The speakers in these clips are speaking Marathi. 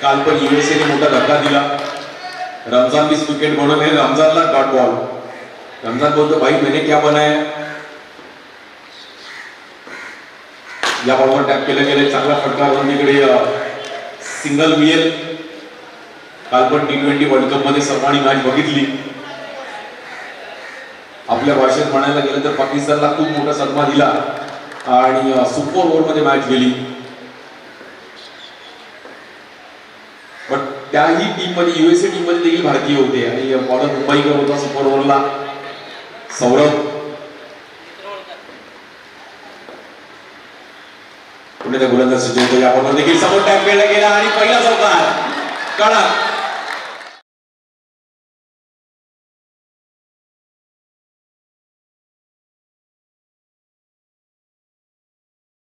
काल पण युएसए ने मोठा धक्का दिला. रमजान भी विकेट बनवले. रमजानला डॉट बॉल. रमजान बोलतो भाई मैंने क्या बनाया. या बॉलवर टॅप केलं गेलं. चांगला फटका तिकडे सिंगल मिळेल. काल पण T20 वर्ल्ड कप मध्ये सर्वांनी मॅच बघितली. आपल्या भाषेत म्हणायला गेलं तर पाकिस्तानला खूप मोठा सन्मान दिला आणि सुपर ओव्हर मध्ये मॅच गेली. पण त्याही टीम मध्ये युएसए टीम मध्ये देखील भारतीय होते आणि बॉलर मुंबईकर होता सुपर ओव्हरला सौरभ. पुण्याचा गोलंदाज सचिन या बॉलवर देखील समोर टॅप केला गेला आणि पहिला चौकार कडक.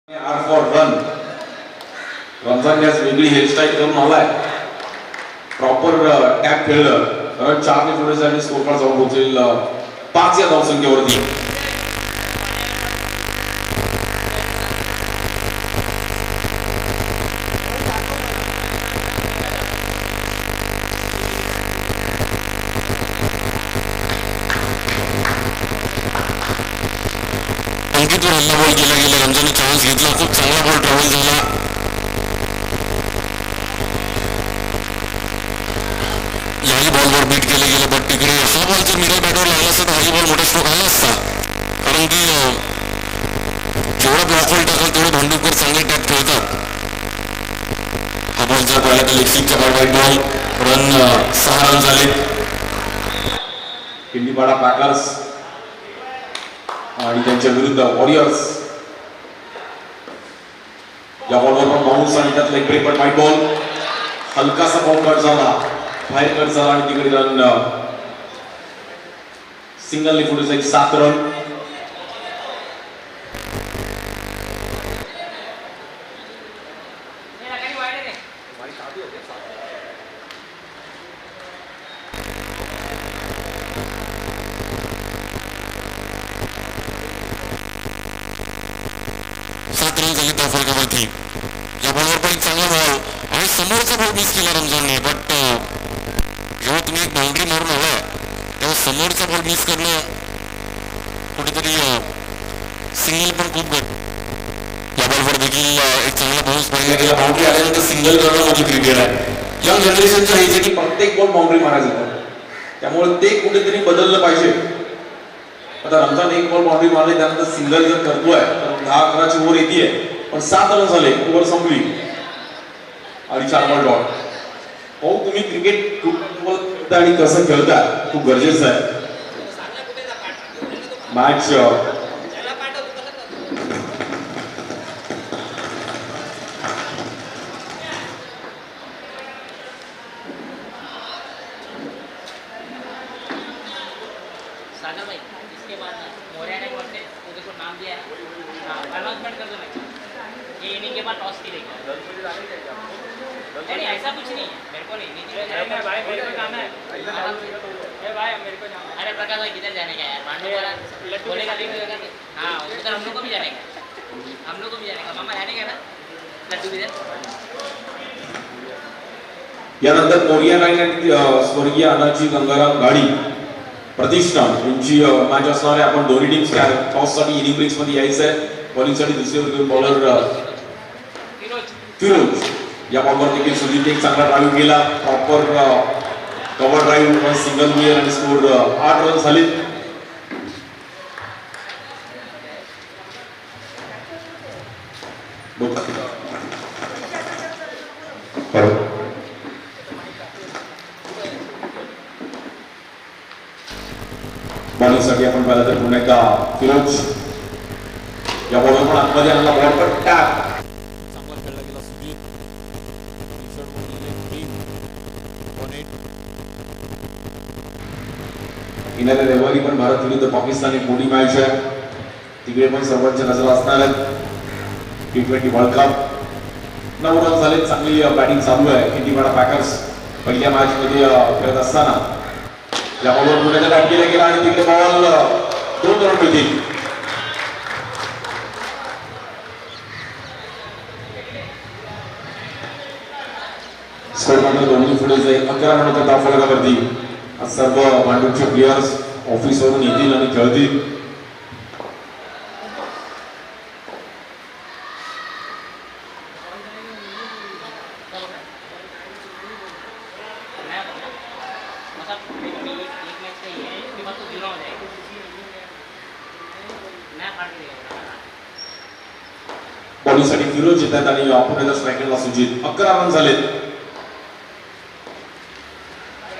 R for run. रमजान आज वेगळी हेअरस्टाईल करून आलाय. प्रॉपर टॅप खेळलं. रन 4 ने थोडेसे आणि स्कोर कार्ड जाऊन पोहोचेल 5 या धावसंख्येवरती. हल्ला बॉल केला गेला. रमजानने चान्स घेतला. खूप चांगला बॉल ट्रॅव्हल झाला. याही बॉलवर बीट केलं गेलं. बट तिकडे हा बॉल जर मिडल बॅटवर लागला असता तर हाही बॉल मोठा स्ट्रोक आला असता. कारण की जेवढा ब्लॉक होल टाकाल तेवढे भांडुपकर चांगले टॅप खेळतात. हा बॉल जर पाहिला तर लेग वाईट बॉल. रन 6 रन झाले. किंडीपाडा पॅकर्स आणि त्यांच्या विरुद्ध वॉरियर्स. या बॉलवर पण बाउन्स आणि त्यातला एक ब्रेक पण व्हाईट बॉल. हलकासा बॉल कट झाला. बाहेर कट झाला आणि तिकडे रन सिंगलने पुढे एक 7 रन. या बॉलवर पण एक चांगला बॉल आणि समोरचा बॉल मिस केला रमजानने. बट जेव्हा तुम्ही एक बाउंड्री मारून आला तेव्हा समोरचा बॉल मिस करणं कुठेतरी सिंगल पण खूप गट. या बॉलवर देखील एक चांगला बाउन्स पाहिजे गेला. बाउंड्री आल्यानंतर सिंगल करणं म्हणजे क्रिकेट आहे. यंग जनरेशनच्या हे की प्रत्येक बॉल बाउंड्री मारायचं होतं. त्यामुळे ते कुठेतरी बदललं पाहिजे. आता रमजान एक बॉल बाउंड्री मारली त्यानंतर सिंगल जर करतोय तर 10-11 ची ओव्हर येते. पण 7 रन झाले. ओव्हर संपली आणि 4 बॉल डॉट. हो तुम्ही क्रिकेट खूप आणि कसं खेळता खूप गरजेचं आहे. मॅच ऐसा कुछ नहीं है मेरे को नहीं भाई मेरे को जाना है भाई मेरे को जाना है. अरे प्रकाश भाई किधर जाने का यार. पांडुपुरा बोलेगा हाँ उधर हम लोग को भी जाने का. हम लोग को भी जाने का. मामा जाने का ना लड्डू किधर. यानंतर मोरिया नाईन आणि स्वर्गीय अनाजी गंगाराम गाडी प्रतिष्ठान यांची मॅच असणार आहे. आपण दोन्ही टीम्स टॉससाठी इनिंग ब्रेक्स मध्ये यायचं आहे. बॉलिंगसाठी दुसरे बॉलर फिरोज. या बॉलवर देखील सुजित एक चांगला ड्राईव्ह केला. प्रॉपर कव्हर ड्राईव्ह सिंगल मियर आणि स्कोर 8 रन झाले. बॉलिंगसाठी आपण पाहिलं तर पुन्हा एकदा फिरोज. या बॉलवर पण आतमध्ये आणला बॉल पण टॅप. येणाऱ्या रविवारी पण भारत विरुद्ध पाकिस्तान एक मोठी मॅच आहे. तिकडे पण सर्वांच्या नजर असणार आहेत. T20 वर्ल्ड कप 9 रन झाले. चांगली बॅटिंग चालू आहे किंडीपाडा पॅकर्स. पहिल्या मॅच मध्ये खेळत असताना या बॉलवर पुण्याच्या बॅट केला गेला आणि तिकडे बॉल 2 रन मिळतील. स्कोर मात्र दोन्ही पुढे जाईल 11 रन धाव फलकावरती. आज सर्व भांडूपचे प्लेयर्स ऑफिसवरून येतील आणि खेळतील. बॉलिंगसाठी फिरोज येतात आणि ऑपोनेंटला स्ट्रायकरला सुजित. 11 रन झालेत.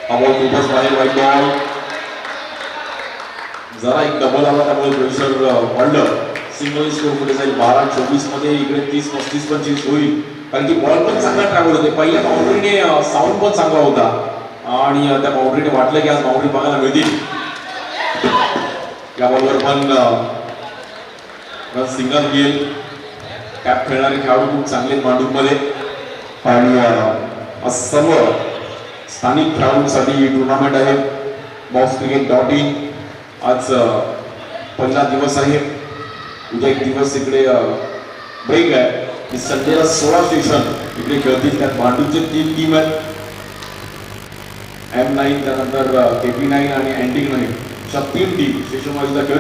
हा बॉल खूपच बाहेर वाईट बॉल. जरा एक डबल आला त्यामुळे प्रेशर वाढलं. सिंगल स्कोर पुढे जाईल 12-24 मध्ये. इकडे 30-35-25 होईल कारण की बॉल पण चांगला ट्रॅव्हल होते. पहिल्या बाउंड्रीने साऊंड पण चांगला होता आणि त्या बाउंड्रीने वाटलं की आज बाउंड्री बघायला मिळतील. या बॉलवर पण सिंगल गेल. कॅप खेळणारे खेळाडू खूप चांगले मांडूप मध्ये आणि सर्व स्थानिक खेळाडूंसाठी ही टुर्नामेंट आहे. boxcricket.in आज पहिला दिवस आहे. उद्या एक दिवस इकडे ब्रेक आहे. संडेला 16 स्टेशन इकडे खेळतील. त्यात भांडूपचे 3 टीम आहेत. M9 त्यानंतर KP9 आणि अँटिक 9 अशा 3 टीम स्टेशनवाईजला खेळ.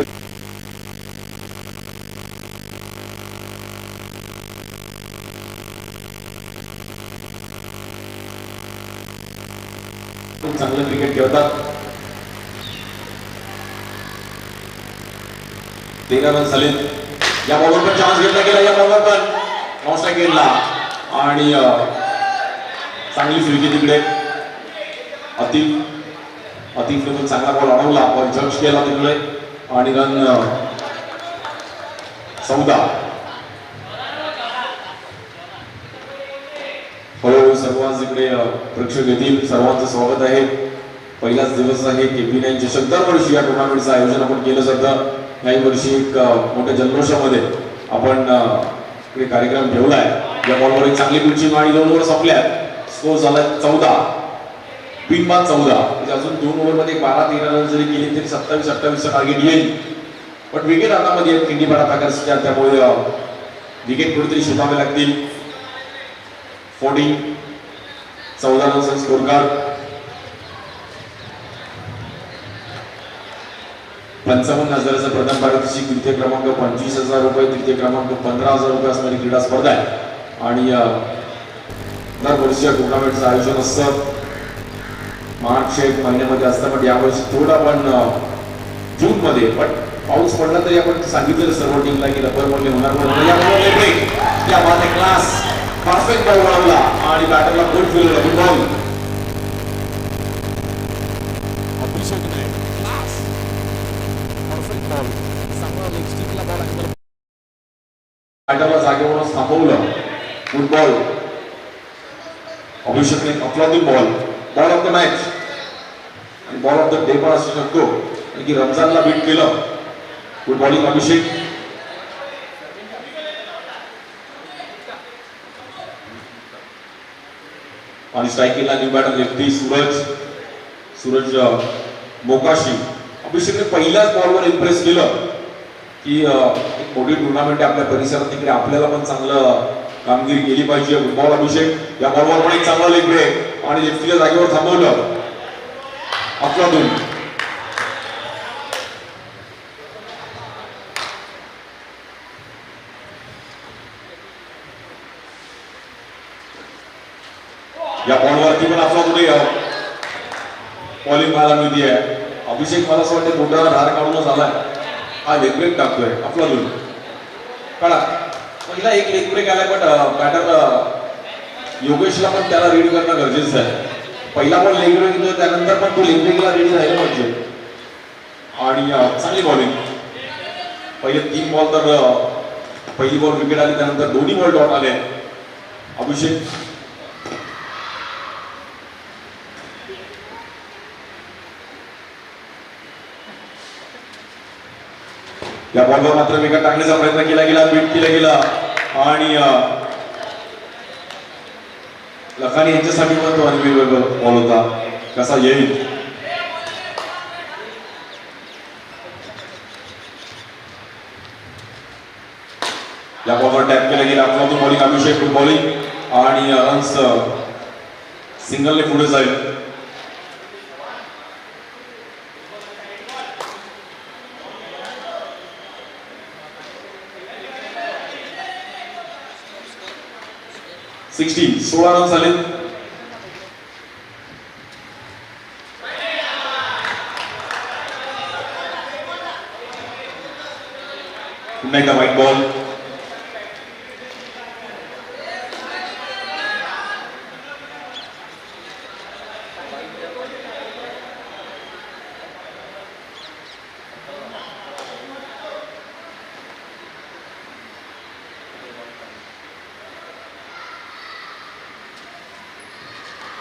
चांगलं क्रिकेट खेळतात. 13 रन झाले. या बॉलवर पण चान्स घेतला गेला. या बॉलवर पण नॉन गेला आणि चांगली फिरकी तिकडे. अतिफने पण चांगला बॉल अडवला. बॉल जज केला तिकडे आणि रन 14. हळूहळू सर्व आज इकडे प्रेक्षक येतील. सर्वांचं स्वागत आहे. पहिलाच दिवस आहे. KP9 चषक दरवर्षी या टुर्नामेंटचं आयोजन आपण केलं जातं. याही वर्षी एक मोठ्या जल्लोषामध्ये आपण इकडे कार्यक्रम ठेवलाय. या बॉलवर एक चांगली पिचिंग आणि 2 ओव्हर संपल्यात. स्कोर झाला 14. बिनबाद 14. म्हणजे अजून 2 ओव्हरमध्ये 12-13 रन जरी केली तरी 27-28 टार्गेट येईल. पण विकेट हातामध्ये आहेत खिंडीपाडा प्रकारच्या. त्यामुळे विकेट कुठेतरी शोधावे लागतील. 14 रनचा स्कोर कार्ड. 55,000चा प्रथम पारितोषिक. द्वितीय क्रमांक 25,000 रुपये. तृतीय क्रमांक 15,000 रुपये असणारी क्रीडा स्पर्धा आहे आणि दरवर्षी या टुर्नामेंटचं आयोजन असतं. मार्च एक महिन्यामध्ये असतं पण यावर्षी थोडा पण जून मध्ये. पण पाऊस पडला तरी आपण सांगितलं सर्व टीमला की रबर बॉलने होणार म्हणून. या बॉलने क्लास परफेक्ट बॉल वळवला आणि बॅटरला गुड फिल्ड. Good ball. अभिषेकने क्लास परफेक्ट बॉल. चांगला लेग स्टिकला बॉल आहे. बॅटरला जागेवरून थांबवलं. Good ball. अभिषेकने अफलातून ball. Ball of the match आणि बॉल ऑफ द डे पण असू शकतो की रमजानला बीट केलं. Good bowling Abhishek. आणि स्ट्रायकिंगला new batter lefty Suraj Mokashi. अभिषेकने पहिल्याच बॉलवर इम्प्रेस केलं की एक मोठी टुर्नामेंट आहे आपल्या परिसरात. तिकडे आपल्याला पण चांगलं कामगिरी केली पाहिजे. गुड बॉल अभिषेक. या बॉलवर पण एक चांगला लेग ब्रेक आणि लेफ्टीच्या जागेवर थांबवलं. अफलातून. या बॉलवरती पण अफलातून बॉलिंग पाहायला मिळते आहे. अभिषेक मला असं वाटतं बोटाला धार काढूनच आलाय. हा लेग ब्रेक टाकतोय अफलातून. काढा. पहिला एक लेग ब्रेक आलाय पण बॅटर योगेशला पण त्याला रेडी करणं गरजेचं आहे. पहिला बॉल लेग ब्रेक येतो त्यानंतर पण तो लेग ब्रेकला रेडी राहिला पाहिजे. आणि चांगली बॉलिंग. पहिले 3 बॉल तर पहिली बॉल विकेट आली त्यानंतर दोन्ही बॉल डॉट आले. अभिषेक या बॉलवर मात्र विकेट टाकण्याचा प्रयत्न केला गेला. बीट केला गेला आणि लखानी यांच्यासाठी पण तो अनबिलिव्हेबल बॉल होता. कसा येईल. या बॉलवर टॅप केला गेला. अफलातून बॉलिंग अभिषेक. गुड बॉलिंग आणि रन्स सिंगलने पुढे जाईल. सिक्स्टीन 16 रन झाले. पुन्हा एकदा व्हाईट बॉल.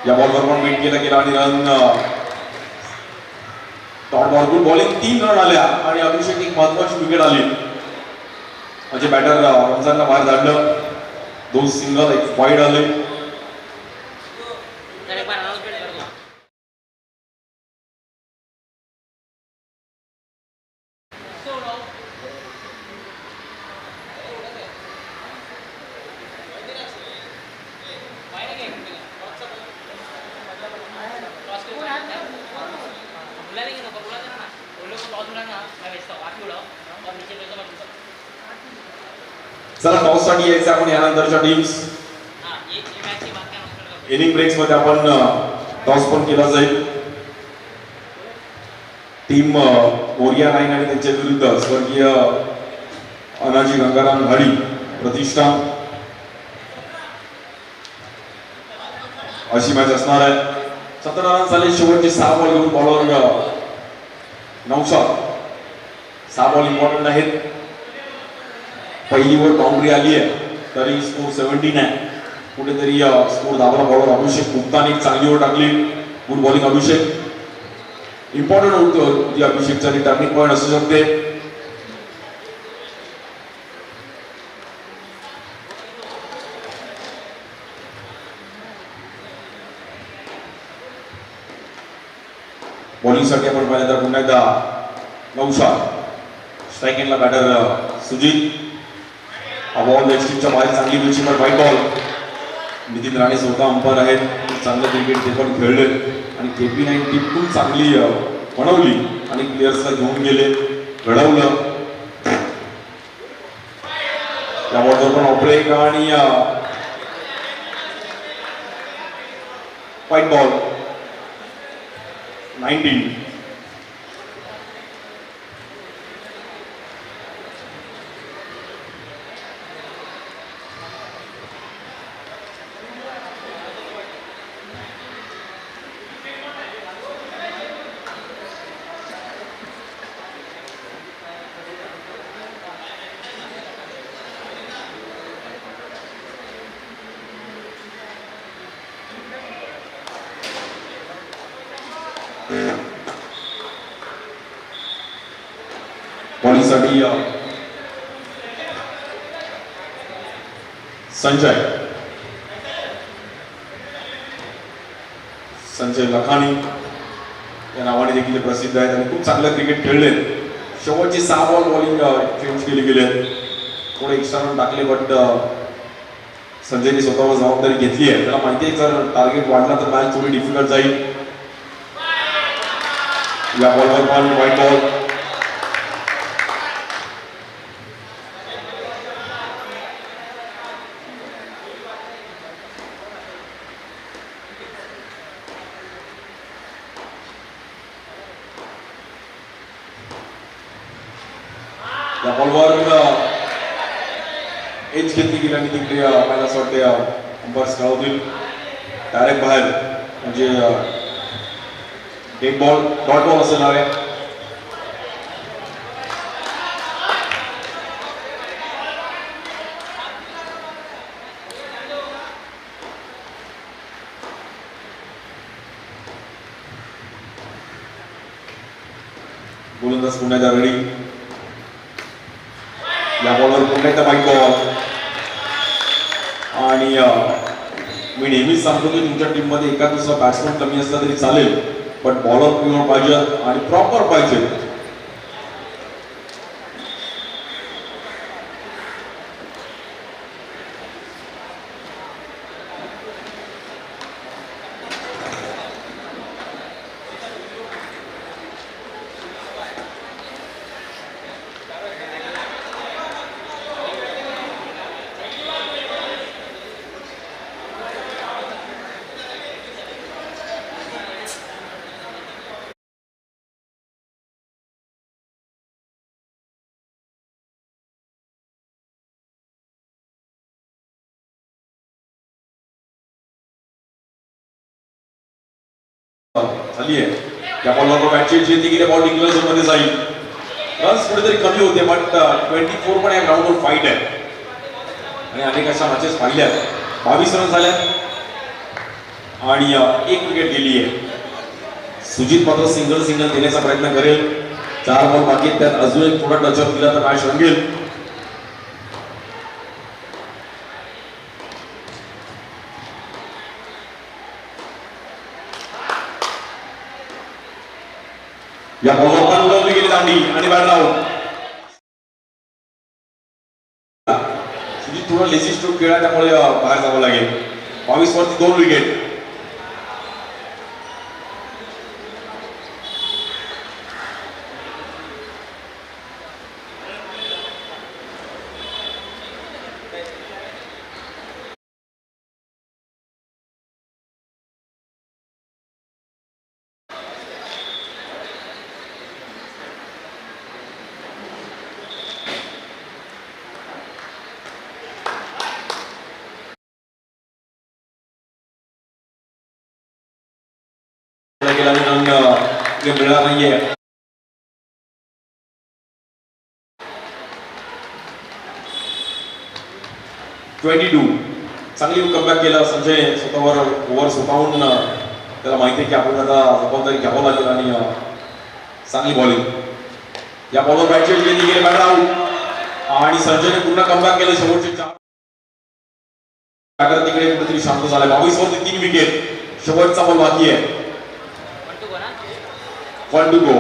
या बॉलवर पण वेट केला गेला आणि run top ball good bowling. 3 run आल्या आणि अभिषेक एक महत्वाची विकेट आली. म्हणजे बॅटर रमजानला बाहेर धाडलं. 2 सिंगल एक वाईड आले. तर एक बार अनाउन्समेंट कर दो. चला टॉस साठी यायचं आपण यानंतरच्या टीम्स. इनिंग ब्रेक्स मध्ये आपण टॉस पण केला जाईल. टीम मोरिया नाईन आणि त्यांच्या विरुद्ध स्वर्गीय अनाजी गंगाराम घाडी प्रतिष्ठान अशी मॅच असणार आहे. 17 रन झाले. शेवटचे 6 बॉल घेऊन बॉलर नौशाद. 6 बॉल इम्पॉर्टंट आहेत. पहिली वर बाउंड्री आली आहे तरी स्कोर 17 आहे. कुठेतरी स्कोर दाबला बॉलर अभिषेक गुप्ताने एक चांगली ओव्हर टाकली. गुड बॉलिंग अभिषेक. इम्पॉर्टंट होती अभिषेकचा टर्निंग पॉईंट असू शकते. बॉलिंगसाठी आपण पाहिलं तर पुन्हा एकदा नौशाद. स्ट्राईक एंडला बॅटर सुजित. बॉल एक्स्ट्रीमच्या बाहेर चांगली मिरची पण व्हाईट बॉल. नितीन राणे स्वतः अंपायर आहेत. चांगलं क्रिकेट ते पण खेळले आणि KP9 टीम खूप चांगली बनवली आणि प्लेयर्सला घेऊन गेले घडवलं. या बॉलवर पण ऑपरेट आणि व्हाईट बॉल 19. बॉलिंगसाठी संजय लखानी या नावाने देखील प्रसिद्ध आहेत आणि खूप चांगलं क्रिकेट खेळले. शेवटचे 6 बॉल बॉलिंग चेंज केले गेले. थोडे एक्स्ट्रा रन टाकले बट संजयने स्वतःवर जबाबदारी घेतली आहे. त्याला माहिती आहे जर टार्गेट वाढला तर मॅच थोडी डिफिकल्ट जाईल. या बॉलवर पण व्हाईट बॉल. या बॉलवर एज घेतली गेली आणि तिकडे मला असं वाटते अंपायर्स कळवतील डायरेक्ट बाहेर. म्हणजे डेड बॉल डॉट बॉल असणार आहे. गोलंदाज पुन्हा एकदा रेडी. या बॉलवर पुन्हा एकदा व्हाईट बॉल. आणि मी नेहमीच सांगतो की तुमच्या टीम मध्ये एका दुसरा बॅट्समन कमी असला तरी चालेल पण बॉलर प्युअर पाहिजे आणि प्रॉपर पाहिजे. झाली आहे. त्या बॉलवर बॅटची शेती गेली, बॉल डिक्लेअर झोन मध्ये जाईल. रन्स कुठेतरी कमी होते, बट 24 पण या ग्राउंडवर फाईट आहे आणि अनेक अशा मॅचेस पाहिल्या. 22 रन झाल्यात आणि एक विकेट गेली आहे. सुजित मात्र सिंगल देण्याचा प्रयत्न करेल. 4 बॉल बाकी आहेत, त्यात अजून एक थोडा टचअप दिला तर मॅच रंगेल. या बॉलवर पण उडवली गेली दांडी आणि बॅट लावून. सुजित थोडा लेझी स्ट्रोक खेळला, त्यामुळे बाहेर जावं लागेल. 22 वरती 2 विकेट. मिळणार नाहीये. चांगली कमबॅक केला संजय. स्वतःवर ओव्हर स्वतःहून त्याला माहिती आहे की आपण आता जबाबदारी घ्यावं लागेल आणि चांगली बॉलिंग. या बॉलवर बॅटची गेली, बॅट आउट आणि संजयने पूर्ण कमबॅक केलं. शेवटचे 4 तिकडे कुठेतरी शांत झाला. 22 वरती 3 विकेट. शेवटचा बॉल बाकी आहे. 1 to go.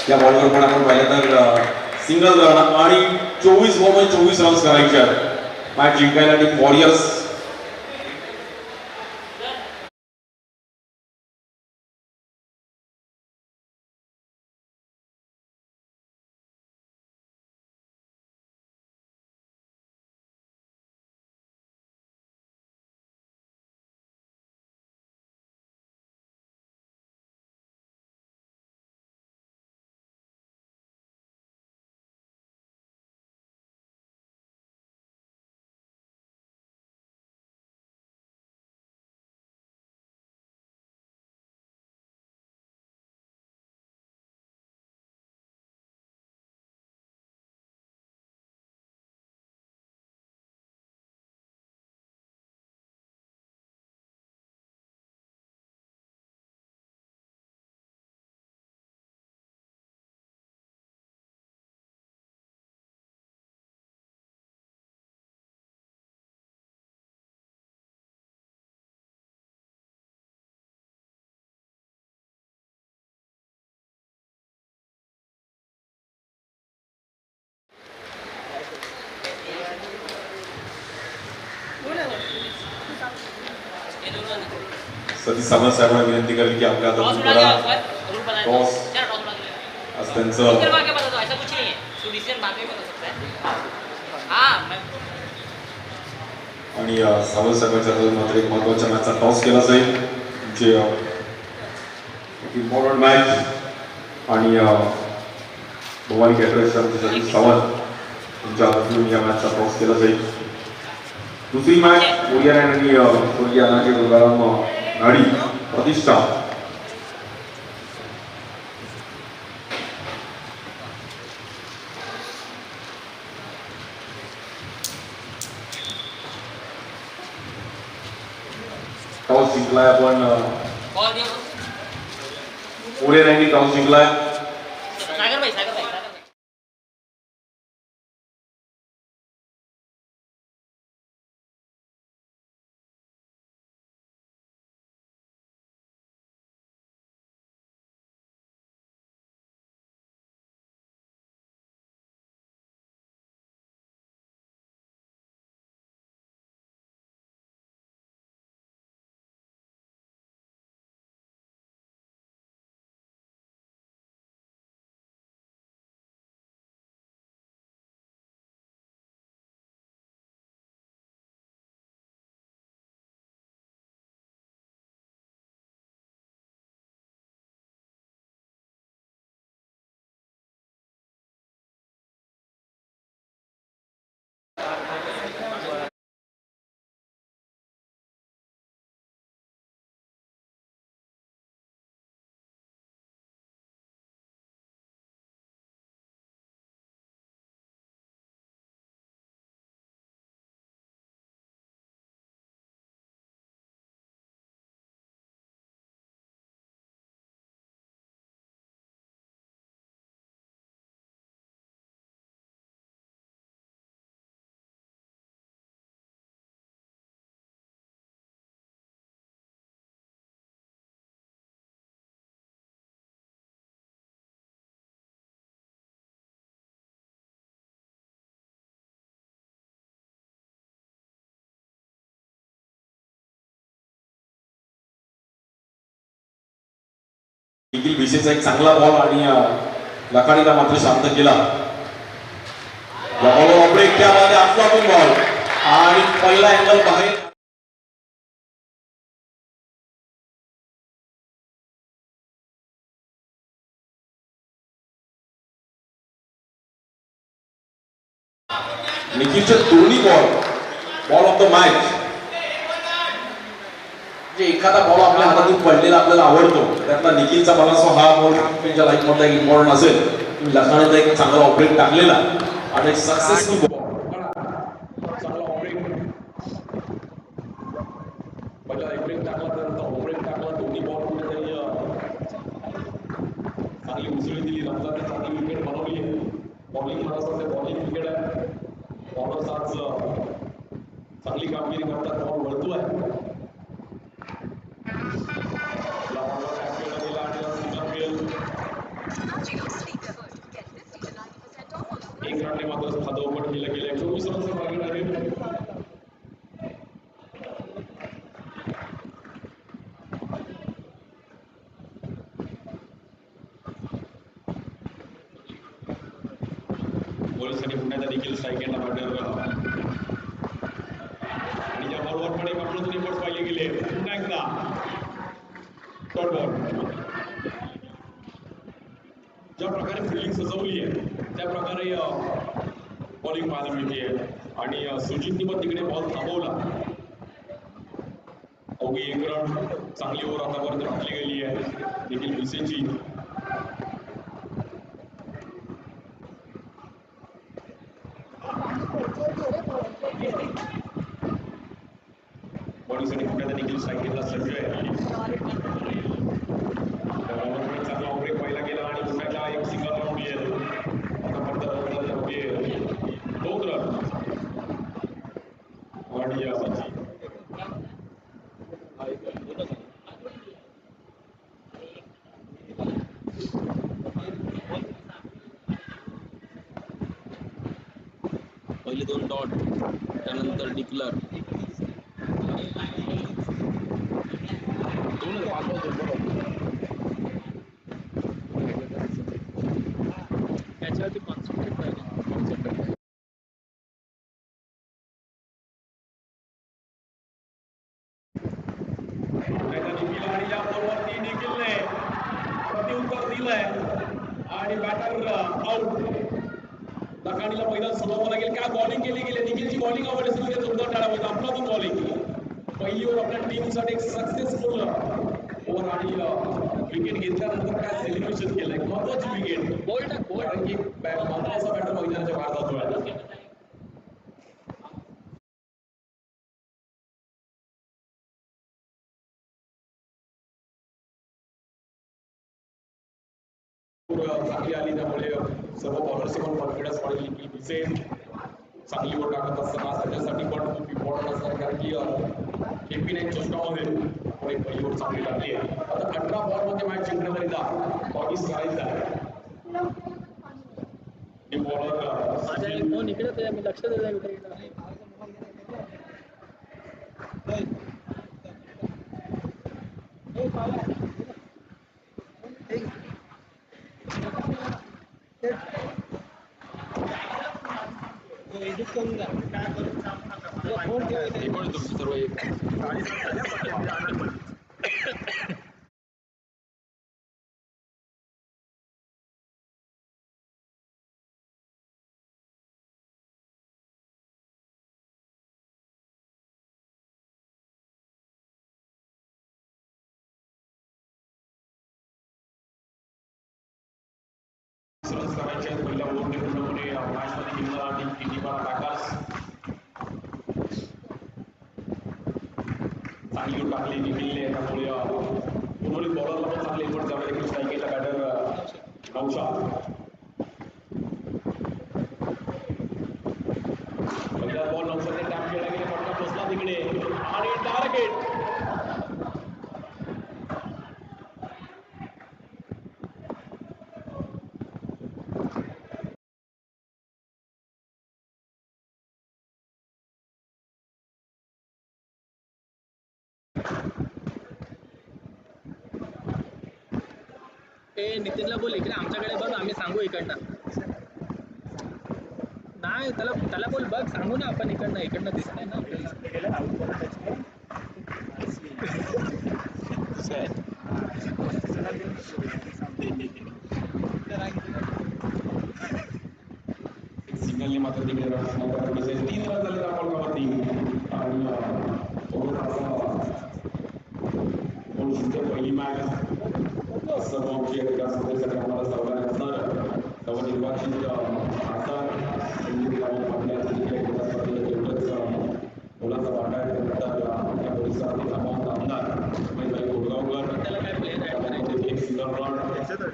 या बॉलवर पण आपण पाहिलं तर सिंगल रन आणि 24 बॉलमध्ये 24 रन्स करायचे आहेत मॅच जिंकायला टीम वॉरियर्स. सतीश सामंत साहेबांना विनंती करेल की आपल्या टॉस हातात उड़ा गया थोडा ऊपर, रूल बता दो टॉस चलो टॉस उड़ा दो आज त्यांचं डिसीजन बाद में बता दो, ऐसा कुछ नहीं है तो डिसीजन बाद में बता सकता है. हाँ मैं आणि सावंत साहेबांच्या हातात मात्र एक महत्त्वाच्या मॅचचा टॉस केला जाईल. तुमचे इम्पॉर्टंट मॅच आणि भवानी कॅटरेसच्या सतीश सावंत तुमच्या हातून या मॅचचा टॉस केला जाईल. दुसरी मॅच ओरिया आणि ओरियानाचे गंगाराम नाडी प्रतिष्ठा. टॉस जिंकलाय आपण बॉल दियो ओरिया टॉस जिंकलाय. सागर भाई निखिल भिसेचा एक चांगला बॉल आणि लखानीला मात्र शांत केला. बॉलवर ब्रेक त्यामध्ये अफलातून बॉल आणि पहिला अँगल बाहेर. निखिलचे दोन्ही बॉल ऑफ द मॅच. जे एखादा बॉल आपल्या हातातून पडलेला आपल्याला आवडतो त्यातला निखिलचा मला असं हा बॉल त्यांच्या लाईफ मधला एक इम्पॉर्टंट असेल. लखानीचा एक चांगला ऑपरेट टाकलेला आणि सक्सेसफुल बॉल. चांगला ऑपरेट पहिला ऑपरेट टाकला त्यानंतर ऑपरेट टाकला. दोन्ही बॉल कुठेतरी चांगली उसळी दिली. रमजानने चांगली विकेट बनवली आहे. बॉलिंग महाराष्ट्राचे बॉलिंग विकेट आहे. बॉलर्स आज चांगली कामगिरी करतात. बॉल वळतोय. एक रनने मात्र खातं ओपन केलं गेलं. 24 रनचं टार्गेट आहे. बॉलसाठी पुण्याचा देखील स्ट्राईक घेतला बॅटर आणि या बॉलवर पण एक अप्रोच रिपोर्ट पाहिले गेले. पुन्हा एकदा डॉट बॉल. ज्या प्रकारे फिल्डिंग सजवली आहे त्या प्रकारे बॉलिंग पाहायला मिळते आणि सुजितनी पण तिकडे बॉल थांबवला. अवघी एक रन चांगली ओव्हर आतापर्यंत टाकली गेली आहे निखिल भिसेची. बॉलिंगसाठी पुण्याचा देखील स्ट्राईक घेतला संजय. चांगला ऑपरेट पहिला गेला आणि पुण्याला एक सिंगल राऊंड येईल. आतापर्यंत रन 2 रन आणि पहिले 2 डॉट त्यानंतर डिक्लर 2 त्याच्यावरती कॉन्सन्ट्रेट करायचं. आणि या बॉलवरती निखिलने प्रत्युत्तर दिलंय आणि बॅटर आउट. लखानीला पहिला सोडावं लागेल. काय बॉलिंग केली गेली. निखिलची बॉलिंग आवडली असेल जोरदार टाळा होता. आपलातून बॉलिंग पहिली ओव्हर आपल्या टीमसाठी एक सक्सेसफुल ओव्हर आणि विकेट घेतल्यानंतर काय सेलिब्रेशन केलंय. महत्वाची विकेट कारण की महत्वाचा बॅटर मैदानाच्या बाहेर जातोय. चांगली आली त्यामुळे सर्व बॉलर्सचे पण कॉन्फिडन्स वाढेल. निखिल भिसे चांगली ओव्हर टाकत असताना त्याच्यासाठी पण खूप इम्पॉर्टंट असणार कारण की KP9 चषकामध्ये आपण एक पहिली ओव्हर चांगली टाकली आहे. आता 18 बॉलमध्ये मॅच जिंकण्याकरिता 22 करायचं आहे. बॉलर फोन इकडे मी लक्ष देतो. सर्व एक रन्स करायचे आहेत. पहिल्या ओव्हरने पूर्णपणे मॅचमध्ये निघाला आणि टीमला बॅटर्स चांगली ओव्हर टाकली निखिलने. त्यामुळे उर्वरित बॉलरला पण चांगले एफर्ट करावे लागेल. स्ट्राईक केला बॅटर नौशाद. पहिला बॉल नौशादने टॅप केला गेला. फटका पोचला तिकडे आणि टार्गेट. ए नितीनला बोल इकडे आमच्याकडे बघ आम्ही सांगू इकडनं नाही त्याला त्याला बोल बघ सांगू ना आपण इकडनं दिसतंय ना आपल्याला सिग्नलने मात्र तिकडे थोडेसे 3 रन झाले धावफलकावरती आणि गोल जिंकते पहिली मॅच सर्व एका स्पर्धेसाठी आम्हाला सहकार्य असणार नवनिर्वाचित खासदार संदीप राऊत पाटील यांचे एका स्पर्धेला तेवढंच मुलाचा वाटा आहे त्यानंतर आपल्या परिसरातील नामवंत आमदार रमेशभाई कोरगावकर त्याला काय प्लेयर ऍड करायचे एक सिंगल रन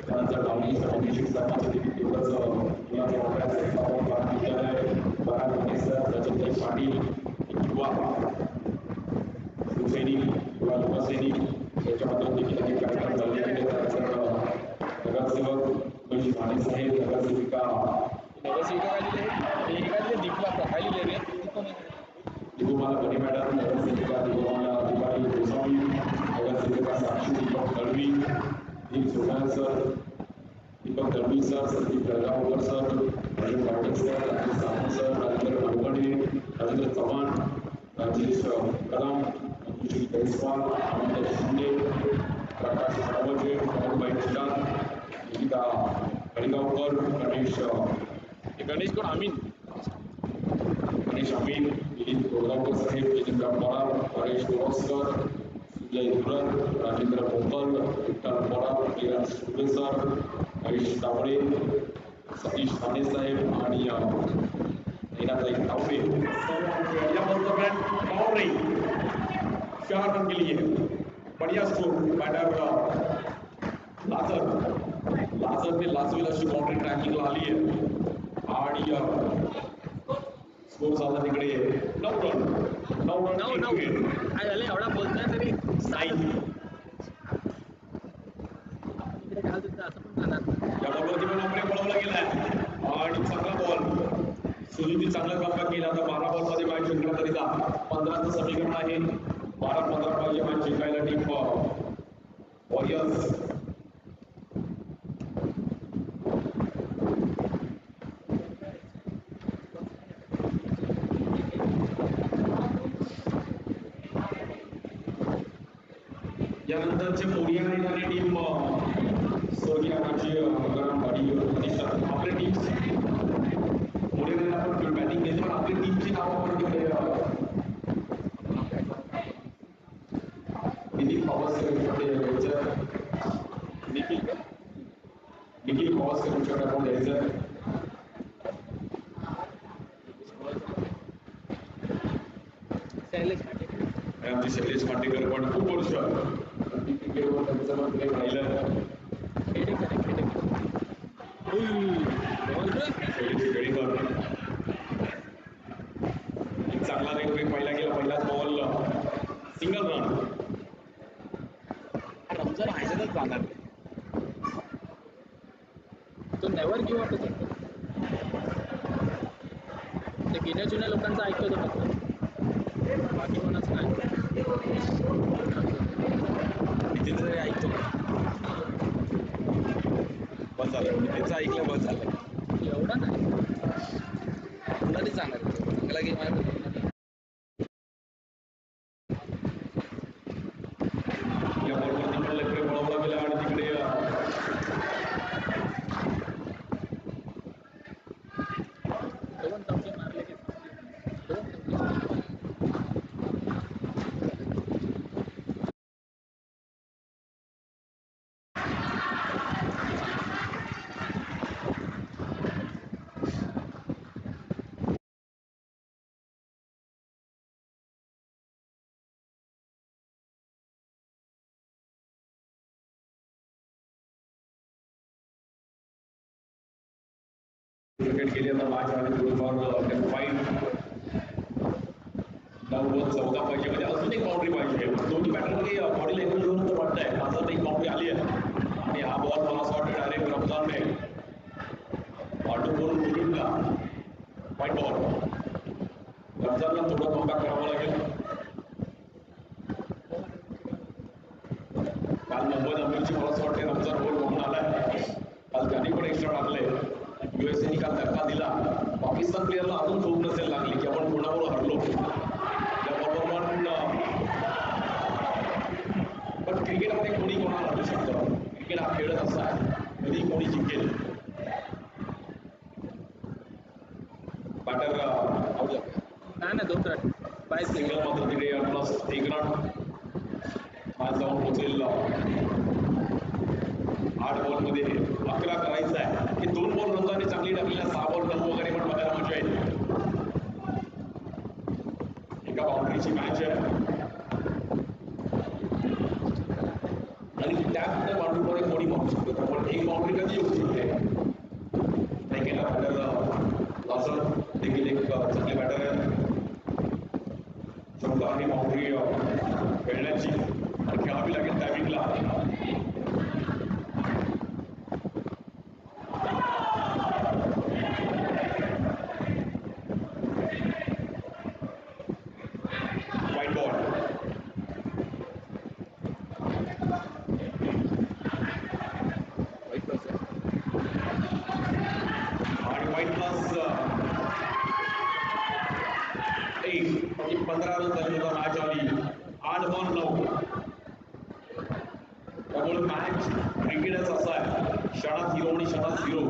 त्यानंतर डावणी अभिषेक साहेबांचे देखील तेवढंच मुलाचा वाटा आहे विद्यालय बराड सर रजतभाई पाटील युवा सैनिक किंवा युवासैनिक याच्या माध्यमातून देखील अनेक कार्यक्रम चालले गेले त्यानंतर नगरसेवक उमेश माने साहेब नगरसेविका दिगुमाला बने मॅडम नगरसेविका दिगुमाला दिवाळी गोसावी नगरसेविका Sakshi Deepak Dalvi Deep Sonar sir Deepak Dalvi sir Sandeep Jalgaonkar sir Rajesh Patil sir Rajesh Sawant sir Rajendra Nagawade Rajendra Chavan Rajesh Kadam Manjushree Jaiswal Anand Shinde Prakash Savaje भाऊभाई निषाद निकिता कणगावकर गणेश कोण अमीन गणेश अमीन दिलीप कोरगावकर साहेब जितेंद्र पवार परेश गोरसकर सुजय धुरर राजेंद्र भोकल विठ्ठल पवार किरण सुर्वे सर हरीश तावडे सतीश ठाणे साहेब आणि नैनाताई तावडे बाउंड्री 4 रन के लिए बढ़िया स्ट्रोक बैटर लाजर ने लाजवेल अशी बाउंड्री ट्रॅकिंगला आली आहे आणि स्कोर झाला तिकडे 9 रन काय झालं एवढा बोलतोय तरी नाही इकडे घाल तिथं असं पण जाणार या बॉलवरती पण आपले पळवला गेलाय आणि चांगला बॉल सुनीलने चांगलं कामकाज केलं आता 12 बॉलमध्ये मॅच जिंकण्याकरिता 15चं समीकरण आहे 12-15 पाहिजे मॅच जिंकायला टीम वॉरियर्स यानंतरचे मोरिया आणि टीम स्वर्गीय गरम गाडी आपल्या टीम मोरिया आपण बॅटिंग घेते पण आपल्या टीमची नाव आपण तिकडे निखिल पवासकर यांच्याकडे द्यायचं निखिल पवासकर यांच्याकडे आपण द्यायचं आमचे शैलेश मांडेकर पण खूप वर्ष क्रिकेटवर त्यांचं पण प्रेम राहिलं शैलेश खेडेकर एक चांगला रेट पाहिला गेला पहिलाच बॉल सिंगल रन रमजान ह्याच्यातच जाणार तो नेवर गिव्ह अप ते गेल्या जुन्या लोकांचं ऐकतो तो फक्त बाकी कोणाचं नाही नितीनचं तरी ऐकतो बस झालं त्याचं ऐकलं बस झालं एवढा नाही कुणाला सांगणार चांगला गेम आहे या बॉलवरती पण लेकडे पळवला गेला आणि तिकडे दोन चौके मारले की दोन चौके क्रिकेट केली आता मॅच आणि थोडंफार फाईट 9-14 पाहिजे अजून एक बाउंड्री पाहिजे दोन्ही बॅटरमध्ये बॉडी लँग्वेज घेऊन तर वाटतंय माझं एक बाउंड्री आली आहे आणि हा बॉल मला असं वाटतं डायरेक्ट रमजानने ऑटो बोलून मुलींना वाईट बॉल रमजानला थोडा कमबॅक करावा लागेल काल मुंबई अमीरची मला असं वाटतं रमजान बॉल बघून आलाय बॉलरनी पण एक्स्ट्रा टाकले. युएसए निकाल धक्का दिला. पाकिस्तान प्लेअरला अजून झोप नसेल लागली की आपण कोणाबरोबर हरलो. त्या बॉलवर पण क्रिकेटमध्ये कोणी कोणाला हरवू शकतं. क्रिकेट हा खेळच असा आहे, कधी कोणी जिंकेल. बॅटर आउट नाही ना 2 रन बाय सिंगल मात्र तिकडे प्लस 1 रन. आज जाऊन पोहोचेल 8 बॉलमध्ये 11 करायचं आहे. हे 2 बॉल रमजाने चांगली टाकलेल्या 6 बॉल 9 वगैरे पण बघायला मजा येईल. एका बाउंड्रीची मॅच आहे आणि त्या बाउंड्रीमध्ये कोणी मारू शकतो. त्यामुळे एक बाउंड्री कधी येऊ शकते. नाही केला बॅटर लॉसन देखील एक चांगले बॅटर आहे. क्षमता आणि बाउंड्री खेळण्याची आणि खेळावी लागेल टायमिंगला. वाईट बॉल आणि वाईट प्लस 1 म्हणजे 15 रन झाली होता मॅच आली. 8 बॉल 9. त्यामुळे मॅच क्रिकेटच असा आहे, क्षणात हिरो आणि क्षणात झिरो.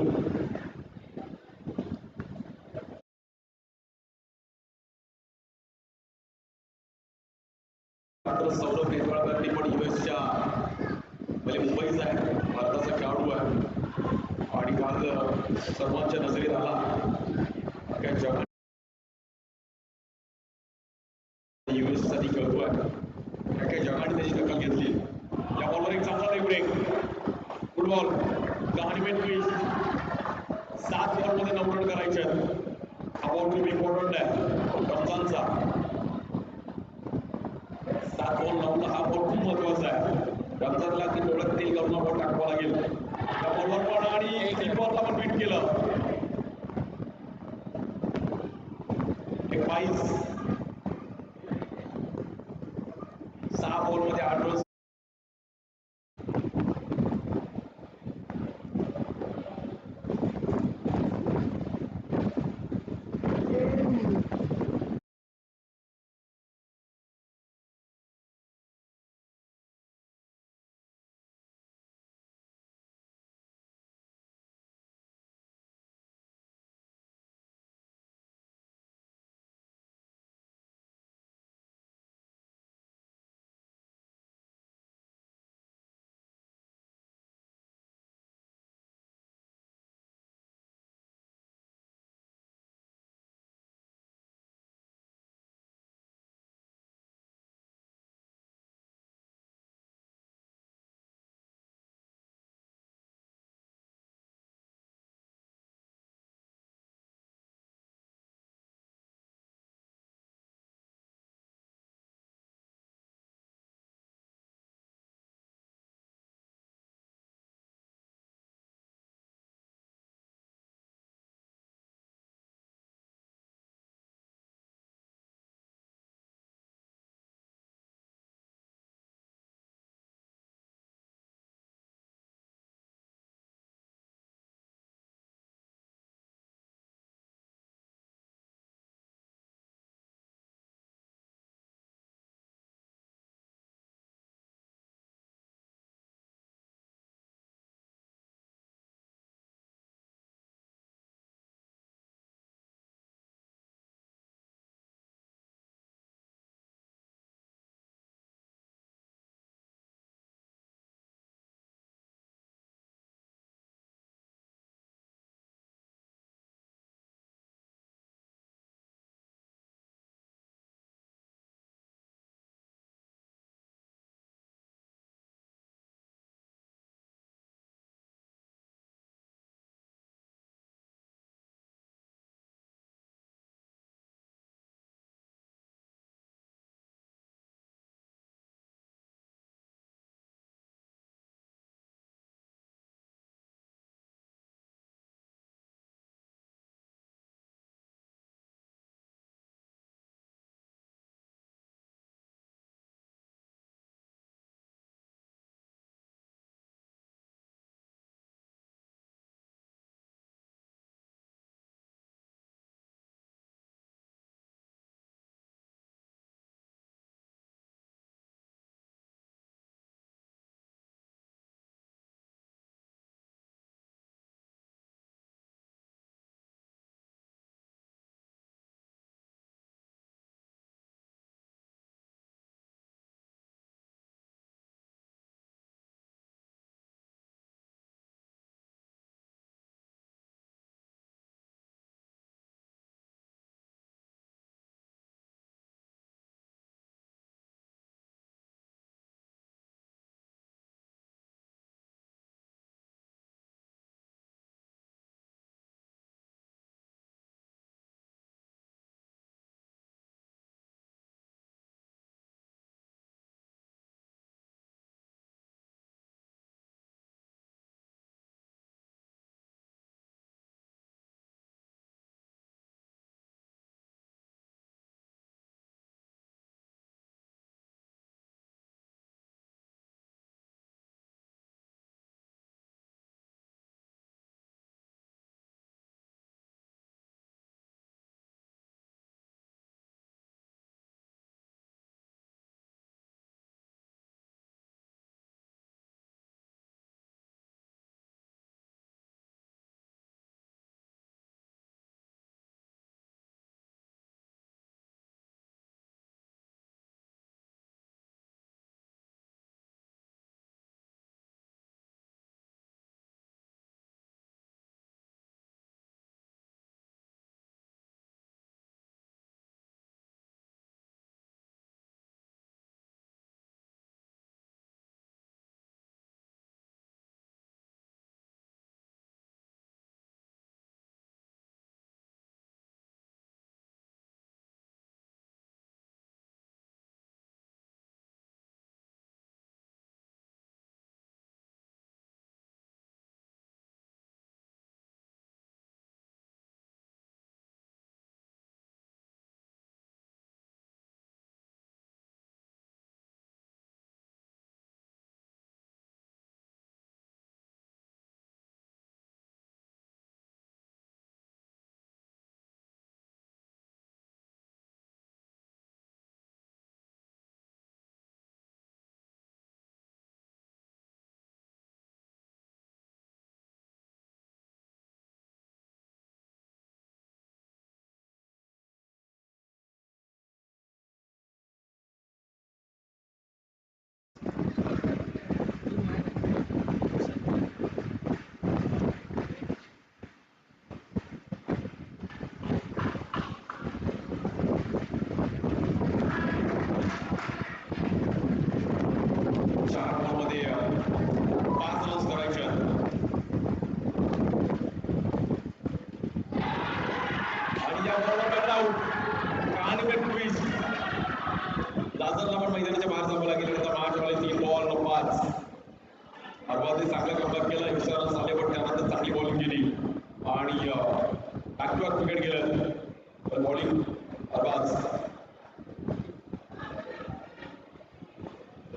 मात्र सौरभ नेतवाळकरनी पण युएसच्या म्हणजे मुंबईचा आहे, भारताचा खेळाडू आहे आणि काल सर्वांच्या नजरेत आला. अख्ख्या जगात युएस साठी खेळतोय. अख्ख्या जगाने त्याची दखल घेतली. या बॉलवर एक चांगला leg break. Good ball. 10 minute please. 7 बॉलमध्ये 9 रन करायचे आहेत. हा बॉल खूप इम्पॉर्टंट आहे रमजानचा. 7 बॉल 9 हा बॉल खूप महत्वाचा आहे. रमजानला की डोळ्यात तेल करून बॉल टाकावा लागेल. त्या बॉलवर पण आणि कीपरला पण बीट केलं. एक 22. 6 बॉलमध्ये 8 रन.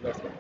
बॅट्समॅन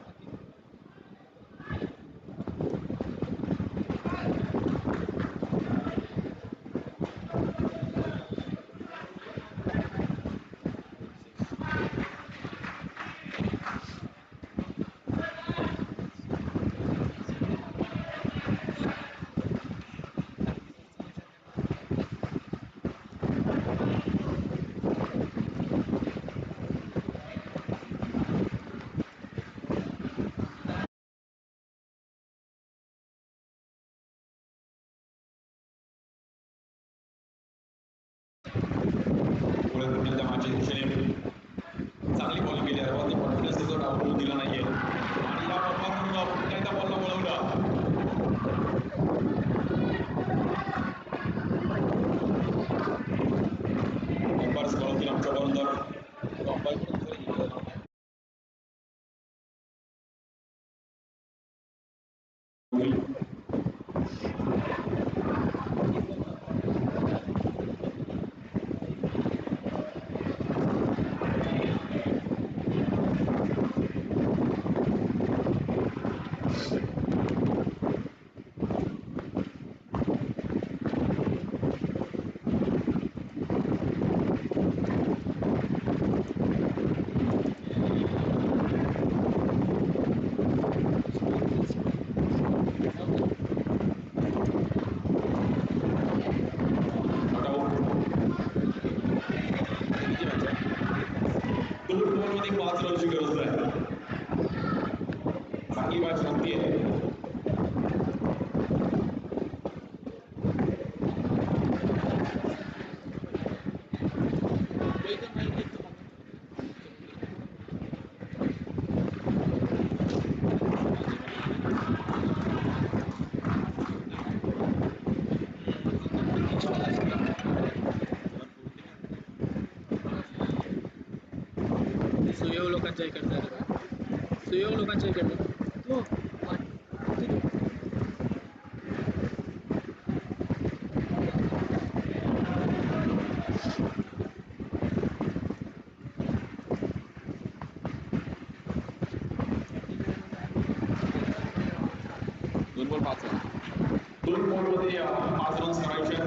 गोलंदाजांच्या मागच्या दिशेने चांगली बॉलिंग केली आहे ती कॉन्फिडन्स त्याचा डाऊन दिला नाहीये आणि या बॉलवर पुन्हा एकदा बॉलला वळवलं अंपायर्स कळवतील आमच्यापर्यंत अंपायर पण दुसरं घेतलं नाव नाही किती मॅच आहे 2 ओव्हरमध्ये 5 रनची गरज आहे चांगली मॅच नव्हतीये एकदम नाही एकदम सुयोग लोकांच्या इकडचा आहे का? सुयोग लोकांच्या इकडचा तो दोन बॉल 5 रन 2 बॉलमध्ये 5 रन्स करायचे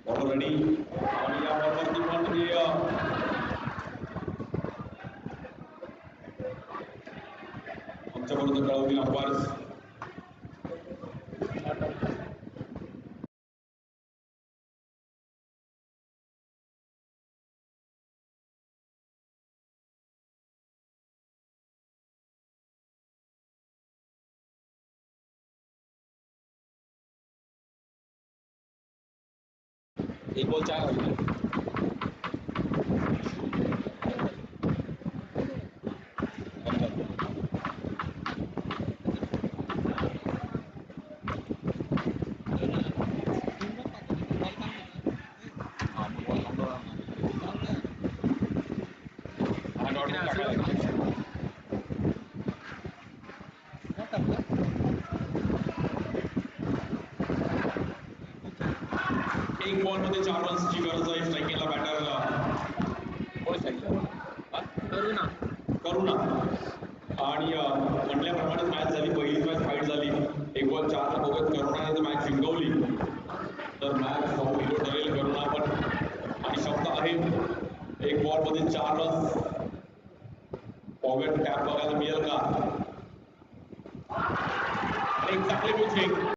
ऑलरेडी आणि या बॉलवरती पण हे आमच्यापर्यंत कळवतील अंपायर्स एक बॉल 4 हवे एक बॉलमध्ये 4 रन्सची गरज आहे स्ट्राईकिंगला बॅटर कोण सांगितलं करुणा आणि म्हटल्याप्रमाणे मॅच झाली पहिलीच मॅच फाईट झाली एक बॉल 4 ला बघत करुणाने मॅच जिंकली